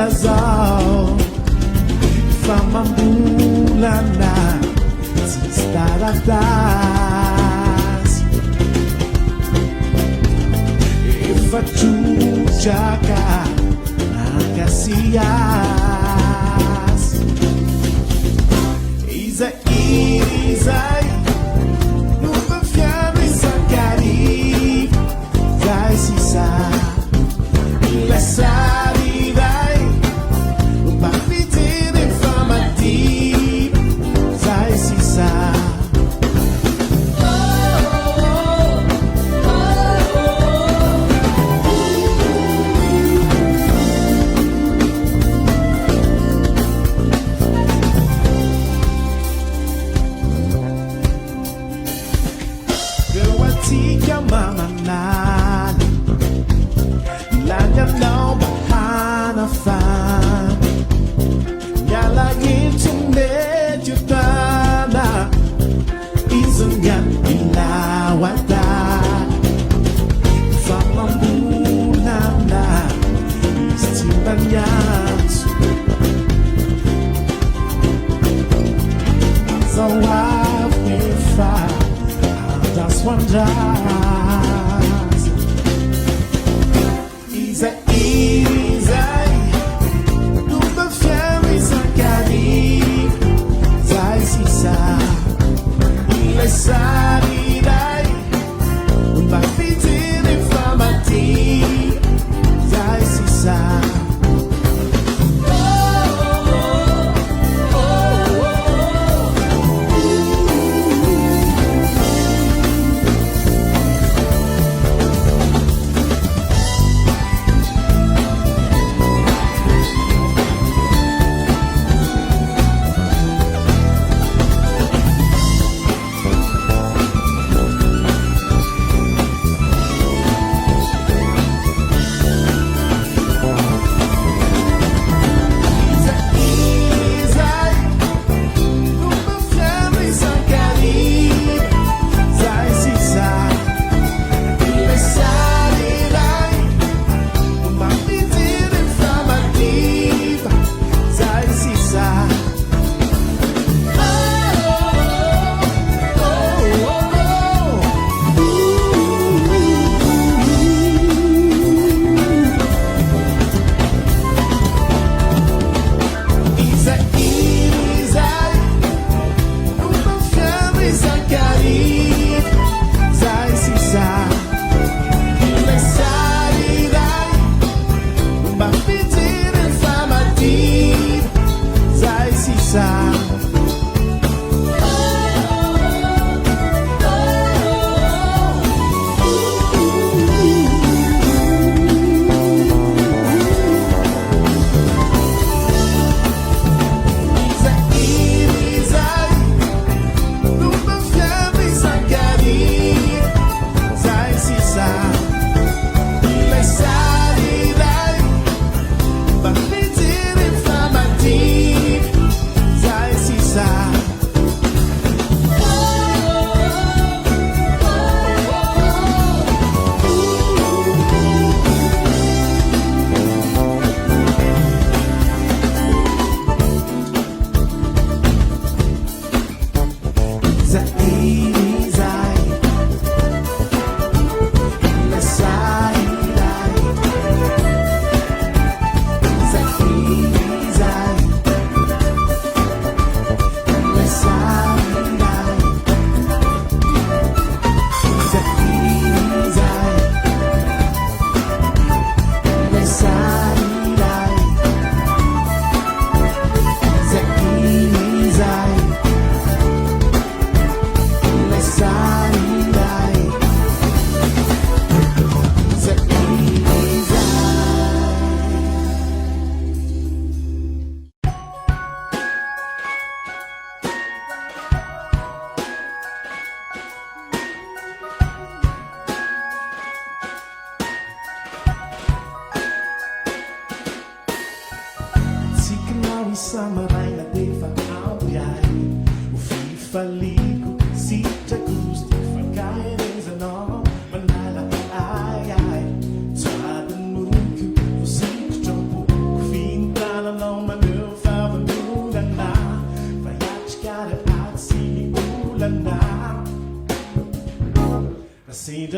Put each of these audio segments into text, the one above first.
lazao famambulana taratas efatujaka nakasias izai numa fiamma sancari dai si sa la salidai papitine famati dai si sa Tika mama nani Langam now bahana fan Nyalagin tummed jutana Isn't yan inawata Famambulan na Istiban yan So I've been fine just one jazz Izai numa fiamma sancari dai si sa le salidai papitine famati dai si sa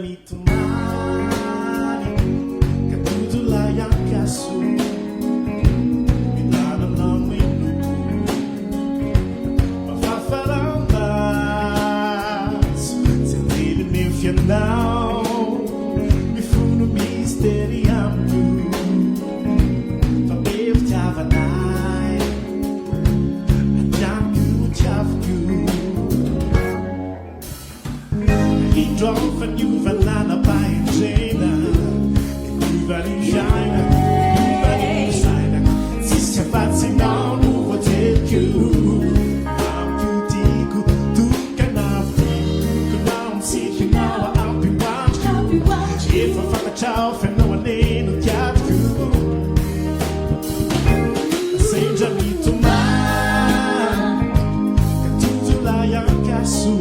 mitomany katutulay ang kaso minananang minuto mafafarambas sentire meu fianão mifuno misteri amtu fabev tavanai adjanku tjavku Droffen juvelana bij een zena Juvelinjana, Juvelinjana Sist jag fast i nån och till Gud Am jutiku, du kan avdiku Kunam sitter now I'll be watching If I fuck a chow for no one in och jatku Seja mito man Katutula yang kasu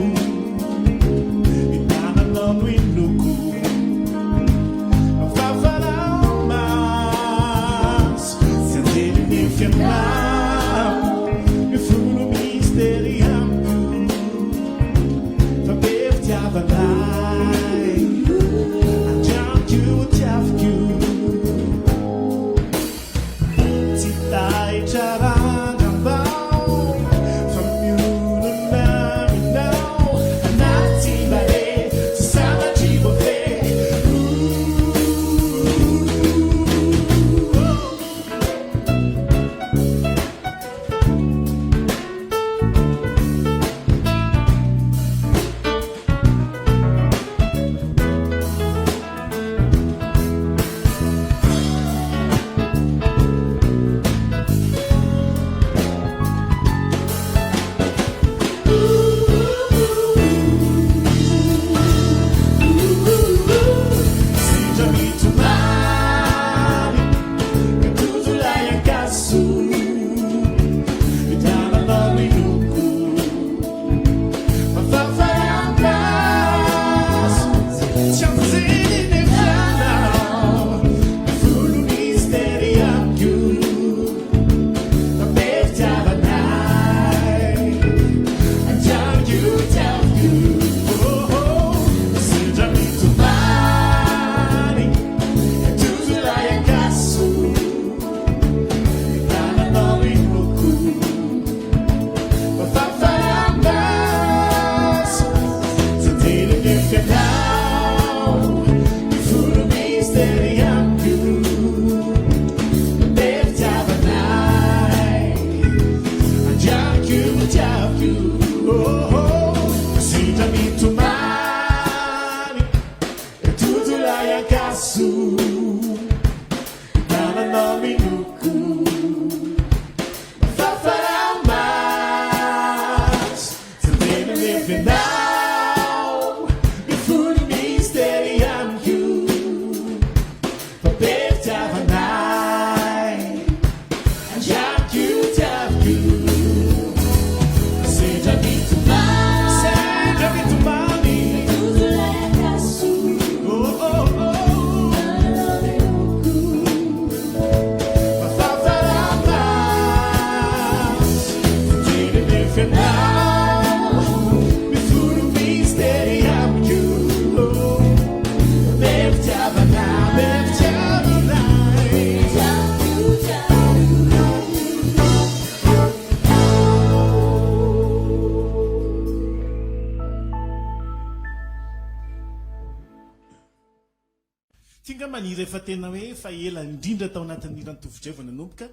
Tinga maniry efa tena hoe fa ela indrindra tao anatin'ny iran-tovidrevana nanomboka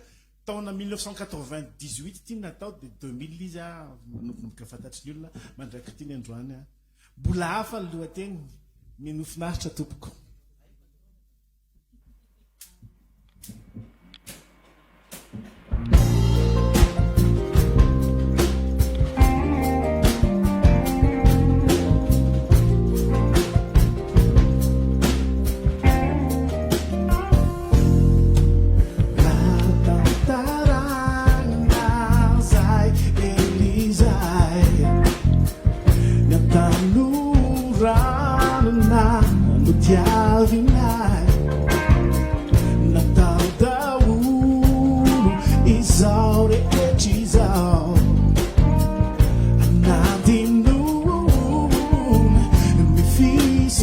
taona 1998 ity natao dia 2000 izy manombonomboka fantatry ny olona mandraiky ity ny androany mbola hafa ny lohateny minofinaritra tompoko Tiavinai Natal Daúlo Isaure Etizal Anadinun Me fiz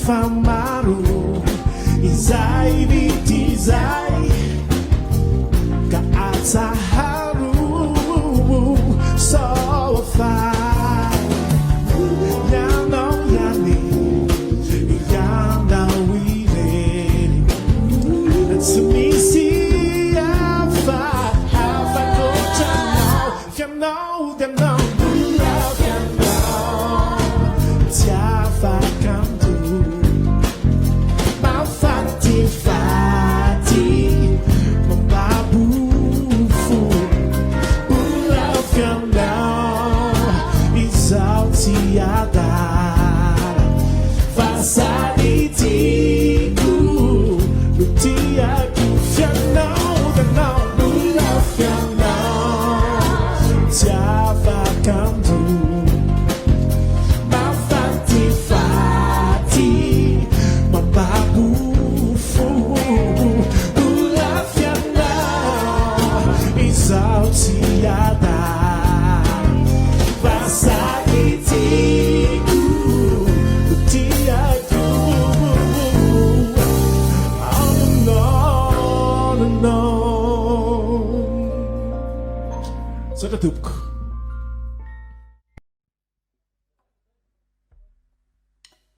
famaru izai vitizai kaatsaharu so far yano yani yana wile sumisi afa go channel you know them know Sedap.